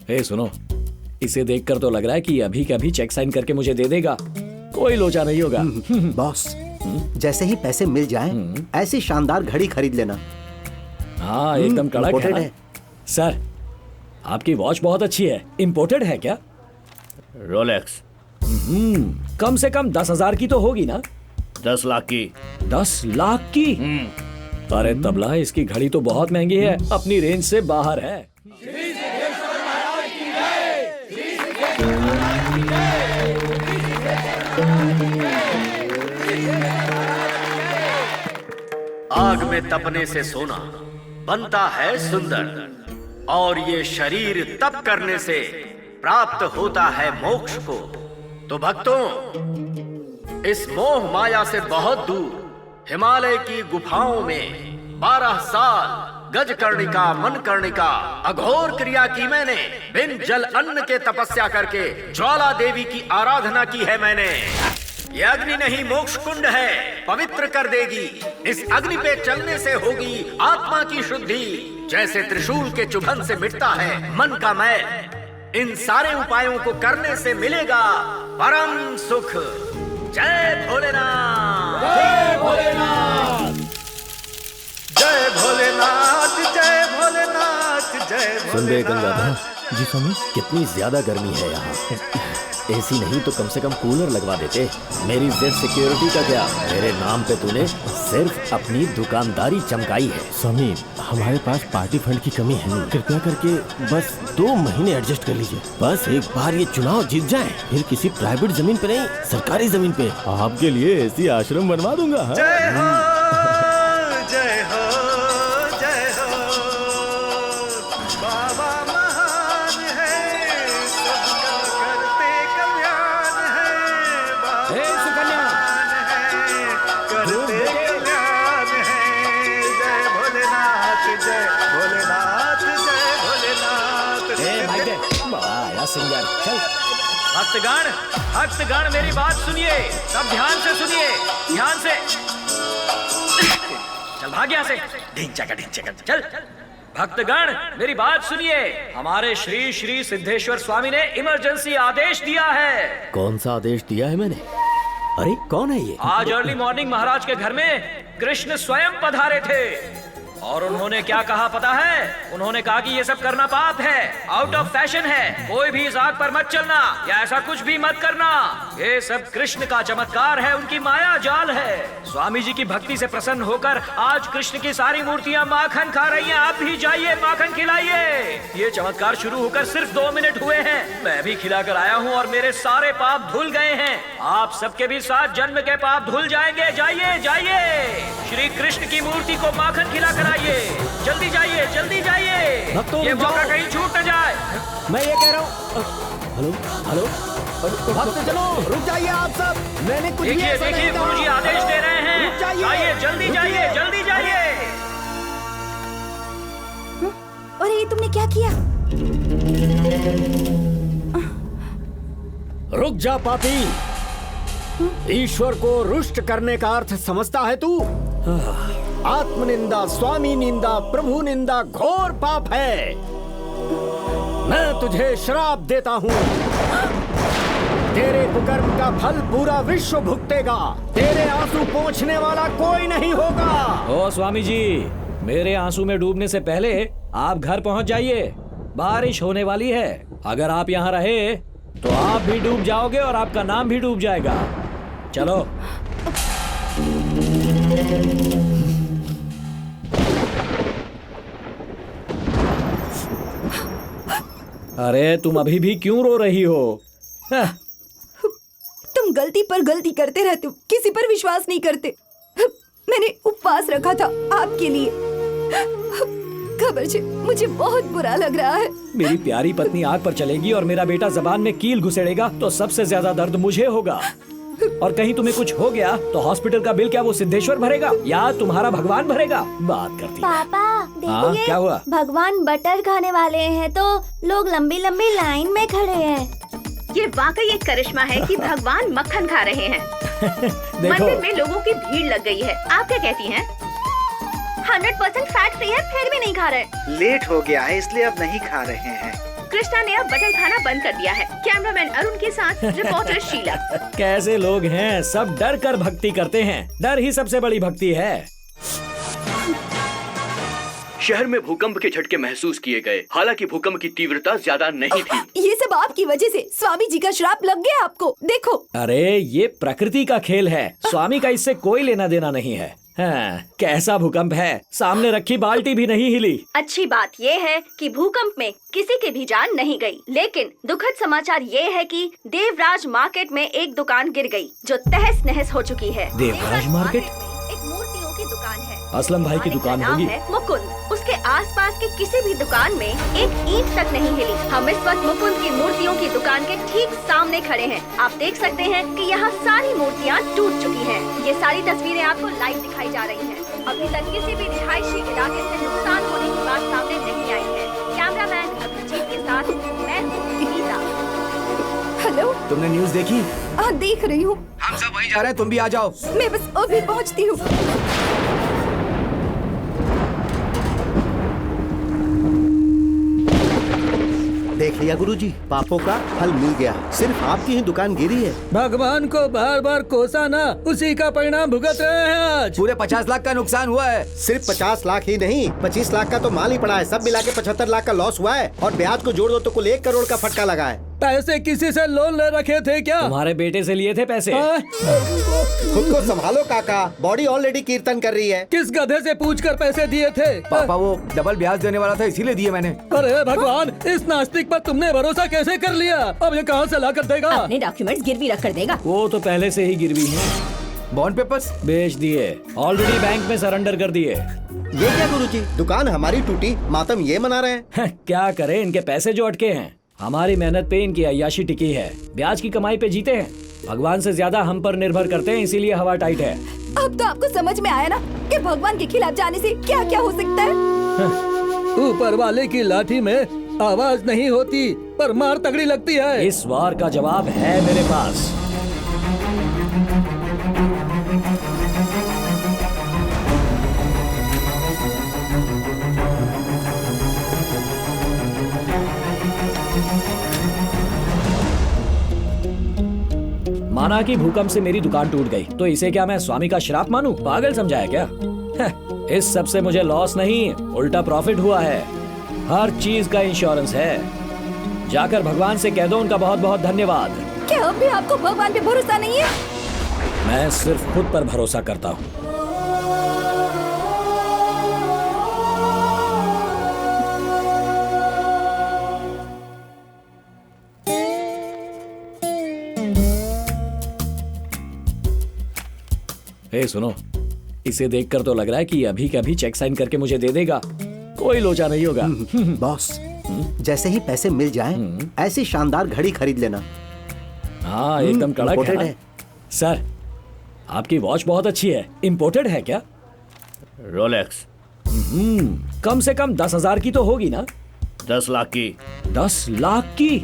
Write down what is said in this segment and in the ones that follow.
हे सुनो, इसे देखकर तो लग रहा है कि अभी के अभी चेक साइन करके मुझे दे देगा। कोई लोचा नहीं होगा। बॉस, जैसे ही पैसे मिल जाएं, ऐसी शानदार घड़ी खरीद लेना। हाँ, एकदम कड़क Imported है। सर, आपकी वॉच बहुत अच्छी है। इम्पोर्टेड है क्या? रोलेक्स। कम से कम 10,000 की तो होगी ना? 10 लाख की। 10 लाख की? अरे तबला, इसकी घड़ी तो बहुत महंगी है, अपनी रेंज से बाहर है। आग में तपने से सोना बनता है सुंदर, और ये शरीर तप करने से प्राप्त होता है मोक्ष को। तो भक्तों, इस मोह माया से बहुत दूर हिमालय की गुफाओं में 12 साल गजकर्णिका मनकर्णिका अघोर क्रिया की मैंने। बिन जल अन्न के तपस्या करके ज्वाला देवी की आराधना की है मैंने। ये अग्नि नहीं, मोक्ष कुंड है, पवित्र कर देगी। इस अग्नि पे चलने से होगी आत्मा की शुद्धि। जैसे त्रिशूल के चुभन से मिटता है मन का मैल, इन सारे उपायों को करने से मिलेगा परम सुख। जय भोलेनाथ, जय भोलेनाथ, जय भोलेनाथ, जय भोलेनाथ, जय भोलेनाथ। सुन बे गंगाधर जी, स्वामी, कितनी ज्यादा गर्मी है यहाँ। एसी नहीं तो कम से कम कूलर लगवा देते। मेरी जेड सिक्योरिटी का क्या, मेरे नाम पे तूने सिर्फ अपनी दुकानदारी चमकाई है। स्वामी, हमारे पास पार्टी फंड की कमी है नहीं, कृपया करके बस 2 महीने एडजस्ट कर लीजिए। बस एक बार ये चुनाव जीत जाए, फिर किसी प्राइवेट जमीन पे नहीं, सरकारी जमीन पे आपके लिए ऐसी आश्रम बनवा दूंगा। जय हो, जय हो, जय हो। बाबा महान है, सबका करते कल्याण है। बाबा महान है, करते कल्याण है। जय भोलेनाथ, जय भोलेनाथ, जय भोलेनाथ। सिंगर, चल। भक्तगण, भक्तगण, मेरी बात सुनिए, सब ध्यान से सुनिए, ध्यान से। चल भाग यहाँ से, ढींच जाएगा, चल। भक्तगण, मेरी बात सुनिए, हमारे श्री श्री सिद्धेश्वर स्वामी ने इमरजेंसी आदेश दिया है। कौन सा आदेश दिया है मैंने? अरे कौन है ये? आज अर्ली मॉर्निंग महाराज के घर में कृष्ण स्वयं पधारे थे, और उन्होंने क्या कहा पता है? उन्होंने कहा कि ये सब करना पाप है, आउट ऑफ फैशन है, कोई भी इस आग पर मत चलना या ऐसा कुछ भी मत करना। ये सब कृष्ण का चमत्कार है, उनकी माया जाल है। स्वामी जी की भक्ति से प्रसन्न होकर आज कृष्ण की सारी मूर्तियां माखन खा रही हैं। आप भी जाइए, माखन खिलाइए। ये चमत्कार शुरू होकर सिर्फ 2 मिनट हुए हैं, मैं भी खिलाकर आया हूँ और मेरे सारे पाप धुल गए हैं। आप सबके भी 7 जन्म के पाप धुल जाएंगे। जाइए, जाइए, श्री कृष्ण की मूर्ति को माखन खिलाकर आइए। जल्दी जाइए, जल्दी जाइए, ये मौका कहीं छूट न जाए। मैं ये कह रहा हूँ। हेलो हेलो, भक्त चलो, रुक जाइए आप सब, मैंने कुछ भी देखिए, ऐसा देखिए, नहीं कहा। गुरुजी आदेश दे रहे हैं। रुक जाइए, जाइए, जल्दी जाइए, जल्दी जाइए। अरे तुमने क्या किया? रुक जा पापी, ईश्वर को रुष्ट करने का अर्थ समझता है तू? आत्मनिंदा, स्वामी निंदा, प्रभु निंदा घोर पाप है। मैं तुझे श्राप देता हूँ, तेरे कुकर्म का फल पूरा विश्व भुगतेगा। तेरे आंसू पोंछने वाला कोई नहीं होगा। ओ स्वामी जी, मेरे आंसू में डूबने से पहले आप घर पहुंच जाइए, बारिश होने वाली है। अगर आप यहाँ रहे तो आप भी डूब जाओगे और आपका नाम भी डूब जाएगा। चलो। अरे तुम अभी भी क्यों रो रही हो? तुम गलती पर गलती करते रहते हो, किसी पर विश्वास नहीं करते। मैंने उपवास रखा था आपके लिए। खबर छे, मुझे बहुत बुरा लग रहा है। मेरी प्यारी पत्नी आग पर चलेगी और मेरा बेटा जबान में कील घुसेड़ेगा तो सबसे ज्यादा दर्द मुझे होगा। और कहीं तुम्हें कुछ हो गया तो हॉस्पिटल का बिल क्या वो सिद्धेश्वर भरेगा या तुम्हारा भगवान भरेगा? बात करती है। पापा देखिए, क्या हुआ? भगवान बटर खाने वाले हैं तो लोग लंबी लंबी लाइन में खड़े हैं। ये वाकई एक करिश्मा है कि भगवान मक्खन खा रहे हैं। मंदिर में लोगों की भीड़ लग गई है। आप क्या कहती हैं? 100% फैट फ्री है, फिर भी नहीं खा रहे। लेट हो गया है इसलिए अब नहीं खा रहे हैं। कृष्णा ने अब बटन खाना बंद कर दिया है। कैमरामैन अरुण के साथ रिपोर्टर शीला। कैसे लोग हैं, सब डर कर भक्ति करते हैं। डर ही सबसे बड़ी भक्ति है। शहर में भूकंप के झटके महसूस किए गए, हालांकि भूकंप की तीव्रता ज्यादा नहीं थी। ये सब आपकी वजह से। स्वामी जी का श्राप लग गया आपको, देखो। अरे ये प्रकृति का खेल है, स्वामी का इससे कोई लेना देना नहीं है। हाँ, कैसा भूकंप है, सामने रखी बाल्टी भी नहीं हिली। अच्छी बात ये है कि भूकंप में किसी की भी जान नहीं गई, लेकिन दुखद समाचार ये है कि देवराज मार्केट में एक दुकान गिर गई जो तहस नहस हो चुकी है। देवराज मार्केट? में एक मूर्तियों की दुकान है। असलम भाई की दुकान नाम होगी। है मुकुंद। उसके आसपास के किसी भी दुकान में एक ईंट तक नहीं हिली। हम इस वक्त मुकुंद की मूर्तियों की दुकान के ठीक सामने खड़े हैं। आप देख सकते हैं कि यहाँ सारी मूर्तियाँ टूट चुकी हैं। ये सारी तस्वीरें आपको लाइव दिखाई जा रही हैं। अभी तक किसी भी रिहायशी इलाके से नुकसान होने की बात सामने नहीं आई है। कैमरामैन अभिजीत के साथ मैं हूँ गीता। हेलो, तुमने न्यूज़ देखी? हाँ देख रही हूँ। हम सब वहीं जा रहे हैं, तुम भी आ जाओ। मैं बस अभी पहुँचती हूँ। देख लिया गुरुजी, पापों का फल मिल गया। सिर्फ आपकी ही दुकान गिरी है। भगवान को बार बार कोसा ना, उसी का परिणाम भुगत रहे हैं आज। पूरे 50 लाख का नुकसान हुआ है। सिर्फ 50 लाख ही नहीं, 25 लाख का तो माल ही पड़ा है। सब मिला के 75 लाख का लॉस हुआ है और ब्याज को जोड़ दो तो कुल 1 करोड़ का फटका लगा है। पैसे किसी से लोन ले रखे थे क्या? तुम्हारे बेटे से लिए थे पैसे? हाँ? खुद को संभालो काका, बॉडी ऑलरेडी कीर्तन कर रही है। किस गधे से पूछकर पैसे दिए थे? पापा वो डबल ब्याज देने वाला था, इसीलिए दिए मैंने। अरे भगवान, इस नास्तिक पर तुमने भरोसा कैसे कर लिया? अब ये कहाँ से ला कर देगा? अपने डॉक्यूमेंट्स गिरवी रख कर देगा। वो तो पहले से ही गिरवी है। बॉन्ड पेपर्स बेच दिए, ऑलरेडी बैंक में सरेंडर कर दिए। ये क्या गुरुजी, दुकान हमारी टूटी, मातम ये मना रहे हैं। क्या करें, इनके पैसे जो अटके हैं। हमारी मेहनत पे इनकी अय्याशी टिकी है, ब्याज की कमाई पे जीते हैं। भगवान से ज्यादा हम पर निर्भर करते हैं, इसीलिए हवा टाइट है। अब तो आपको समझ में आया ना कि भगवान के खिलाफ जाने से क्या क्या हो सकता है। ऊपर वाले की लाठी में आवाज नहीं होती, पर मार तगड़ी लगती है। इस वार का जवाब है मेरे पास। माना कि भूकंप से मेरी दुकान टूट गई, तो इसे क्या मैं स्वामी का श्राप मानूं? पागल समझाया क्या? इस सब से मुझे लॉस नहीं, उल्टा प्रॉफिट हुआ है। हर चीज का इंश्योरेंस है। जाकर भगवान से कह दो उनका बहुत बहुत धन्यवाद। क्या अब भी आपको भगवान पे भरोसा नहीं है? मैं सिर्फ खुद पर भरोसा करता हूँ। सुनो, इसे देखकर तो लग रहा है कि अभी के अभी चेक साइन करके मुझे दे देगा। कोई लोचा नहीं होगा। बॉस, जैसे ही पैसे मिल जाएं, ऐसी शानदार घड़ी खरीद लेना। हाँ, एकदम कड़क है। सर, आपकी वॉच बहुत अच्छी है। इम्पोर्टेड है क्या? रोलेक्स। कम से कम 10,000 की तो होगी ना? 10 लाख की। 10 लाख की?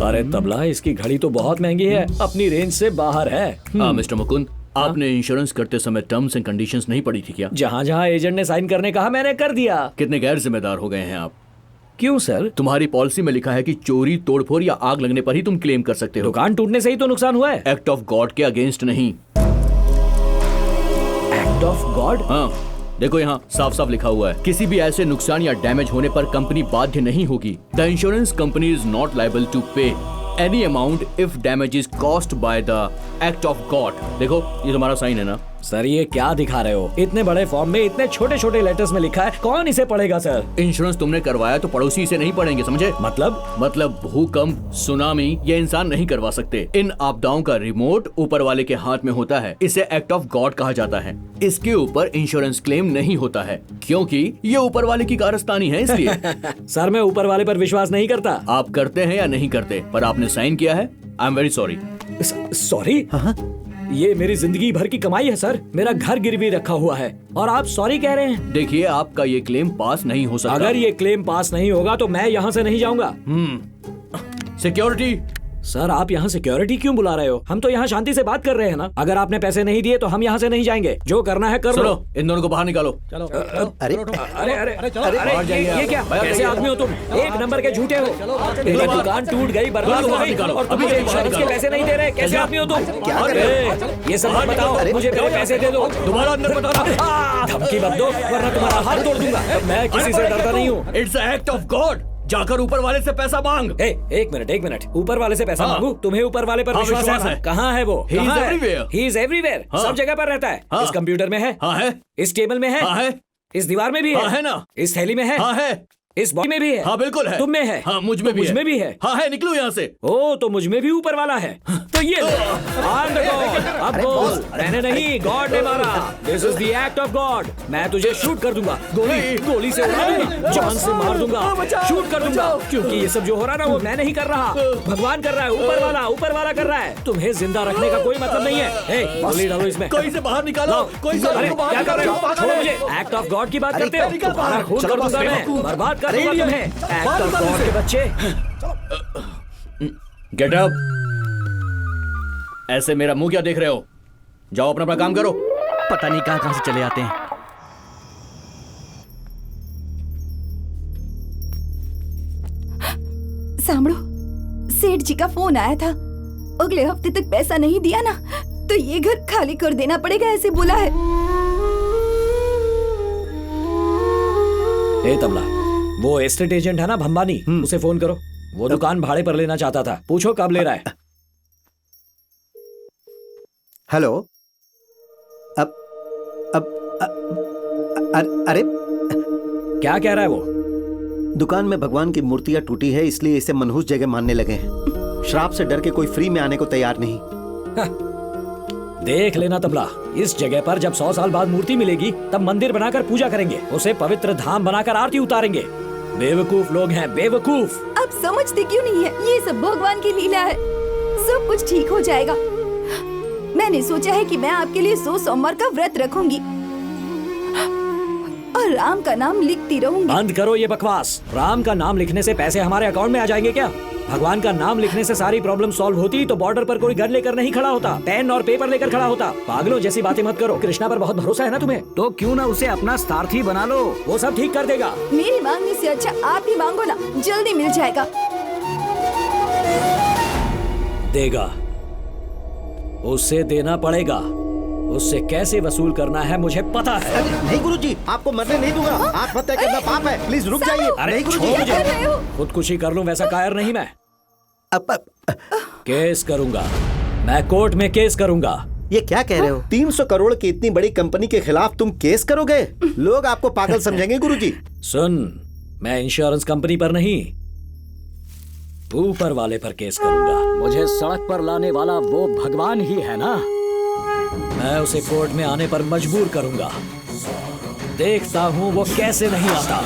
अरे तबला, इसकी घड़ी तो बहुत महंगी है, अपनी रेंज से बाहर है। मिस्टर मुकुंद, आपने इंश्योरेंस करते समय टर्म्स एंड कंडीशंस नहीं पढ़ी थी क्या? जहाँ जहाँ एजेंट ने साइन करने कहा मैंने कर दिया। कितने गैर जिम्मेदार हो गए हैं आप? क्यों सर? तुम्हारी पॉलिसी में लिखा है कि चोरी, तोड़फोड़ या आग लगने पर ही तुम क्लेम कर सकते हो। दुकान टूटने से ही तो नुकसान हुआ है। एक्ट ऑफ गॉड के अगेंस्ट नहीं। Act of God? हाँ, देखो यहाँ साफ साफ लिखा हुआ है, किसी भी ऐसे नुकसान या डैमेज होने पर कंपनी बाध्य नहीं होगी। The insurance company is not liable to pay any amount if damage is caused by the act of God. देखो, ये तुम्हारा साइन है ना? सर, ये क्या दिखा रहे हो? इतने बड़े फॉर्म में इतने छोटे छोटे लेटर्स में लिखा है, कौन इसे पढ़ेगा सर? इंश्योरेंस तुमने करवाया तो पड़ोसी इसे नहीं पढ़ेंगे, समझे? मतलब भूकंप, सुनामी ये इंसान नहीं करवा सकते। इन आपदाओं का रिमोट ऊपर वाले के हाथ में होता है। इसे एक्ट ऑफ गॉड कहा जाता है। इसके ऊपर इंश्योरेंस क्लेम नहीं होता है, क्योंकि ये ऊपर वाले की कारस्तानी है, इसलिए। सर, मैं ऊपर वाले पर विश्वास नहीं करता। आप करते हैं या नहीं करते, पर आपने साइन किया है। I am very sorry. Sorry? ये मेरी जिंदगी भर की कमाई है सर। मेरा घर गिरवी रखा हुआ है और आप सॉरी कह रहे हैं? देखिए, आपका ये क्लेम पास नहीं हो सकता। अगर ये क्लेम पास नहीं होगा तो मैं यहाँ से नहीं जाऊंगा। सिक्योरिटी, सर आप यहाँ सिक्योरिटी क्यों बुला रहे हो? हम तो यहाँ शांति से बात कर रहे हैं ना। अगर आपने पैसे नहीं दिए तो हम यहाँ से नहीं जाएंगे। जो करना है कर लो। इन दोनों को बाहर निकालो। चलो अरे अरे अरे अरे ये क्या? कैसे आदमी हो तुम? एक नंबर के झूठे हो। मेरी दुकान टूट गई, बर्बाद हो गई और तुम मुझे इंश्योरेंस के पैसे नहीं दे रहे। कैसे आदमी हो तुम? ये सब मत बताओ, मुझे मेरे पैसे दे दो। दोबारा अंदर मत आना। धमकी मत दो वरना तुम्हारा हाथ तोड़ दूंगा। मैं किसी से डरता नहीं हूँ। It's a act of God. जाकर ऊपर वाले से पैसा मांग। एक मिनट, ऊपर वाले से पैसा हाँ। मांगू? तुम्हें ऊपर वाले पर हाँ, विश्वास विश्वास है? है। कहाँ है वो? He is everywhere. He is everywhere. हाँ। सब जगह पर रहता है। हाँ। इस कंप्यूटर में है? हाँ है। इस टेबल में है? हाँ है। इस दीवार में भी है? हाँ है ना। इस थैली में है? हाँ है। इस बॉडी में भी है? हाँ बिल्कुल है। तुम में है? हाँ मुझ में भी मुझ है। में भी है? हाँ है। निकलो यहाँ से। ओ तो मुझ में भी ऊपर वाला है। तो ये लो। I'm the God. अब बोल। मैंने नहीं, गॉड ने मारा। This is the act of God. मैं तुझे शूट कर दूंगा। गोली से उड़ा दूंगा, जान से मार दूंगा, शूट कर दूंगा। क्योंकि ये सब जो हो रहा ना वो मैं नहीं कर रहा, भगवान कर रहा है। ऊपर वाला कर रहा है। तुम्हें जिंदा रखने का कोई मतलब नहीं है। गोली डालो इसमें। कोई से बाहर निकालो। कोई से अरे क्या कर रहे हो? छोड़ो मुझे। एक्ट ऑफ गॉड की बात करते हो? तुम्हारा खून कर दूंगा मैं, बर्बाद कर दूंगा तुम्हें। एक्ट ऑफ गॉड के बच्चे। Get up. ऐसे मेरा मुंह क्या देख रहे हो? जाओ अपना काम करो। पता नहीं कहाँ से चले आते हैं। सांभळो, सेठ जी का फोन आया था। अगले हफ्ते तक पैसा नहीं दिया ना तो ये घर खाली कर देना पड़ेगा, ऐसे बोला है। ए तबला, वो एस्टेट एजेंट है ना भंबानी, उसे फोन करो। वो दुकान भाड़े पर लेना चाहता था। पूछो कब ले रहा है। हेलो। अरे क्या कह रहा है वो? दुकान में भगवान की मूर्तियां टूटी है, इसलिए इसे मनहूस जगह मानने लगे हैं। श्राप से डर के कोई फ्री में आने को तैयार नहीं। देख लेना तबला, इस जगह पर जब 100 साल बाद मूर्ति मिलेगी तब मंदिर बनाकर पूजा करेंगे, उसे पवित्र धाम बनाकर आरती उतारेंगे। बेवकूफ लोग हैं, बेवकूफ। आप समझते क्यों नहीं है? ये सब भगवान की लीला है। सब कुछ ठीक हो जाएगा। मैंने सोचा है कि मैं आपके लिए 100 सोमवार का व्रत रखूंगी और राम का नाम लिखती रहूंगी। बंद करो ये बकवास। राम का नाम लिखने से पैसे हमारे अकाउंट में आ जाएंगे क्या? भगवान का नाम लिखने से सारी प्रॉब्लम सॉल्व होती तो बॉर्डर पर कोई गन लेकर नहीं खड़ा होता, पेन और पेपर लेकर खड़ा होता। पागलों जैसी बातें मत करो। कृष्णा पर बहुत भरोसा है ना तुम्हें, तो क्यों ना उसे अपना सारथी बना लो, वो सब ठीक कर देगा। मेरी मांगने से अच्छा आप ही मांगो ना, जल्दी मिल जाएगा। देगा, उसे देना पड़ेगा। उससे कैसे वसूल करना है मुझे पता है। नहीं गुरुजी, आपको मरने नहीं दूंगा। आत्महत्या करना पाप है। प्लीज रुक जाइए। नहीं गुरुजी, छोड़ मुझे। खुदकुशी कर लूं वैसा कायर नहीं मैं। केस करूंगा, मैं कोर्ट में केस करूंगा। ये क्या कह रहे हो? 300 करोड़ की इतनी बड़ी कंपनी के खिलाफ तुम केस करोगे? लोग आपको पागल समझेंगे गुरुजी। सुन, मैं इंश्योरेंस कंपनी पर नहीं, ऊपर वाले पर केस करूंगा। मुझे सड़क पर लाने वाला वो भगवान ही है ना, मैं उसे कोर्ट में आने पर मजबूर करूंगा। देखता हूं वो कैसे नहीं आता।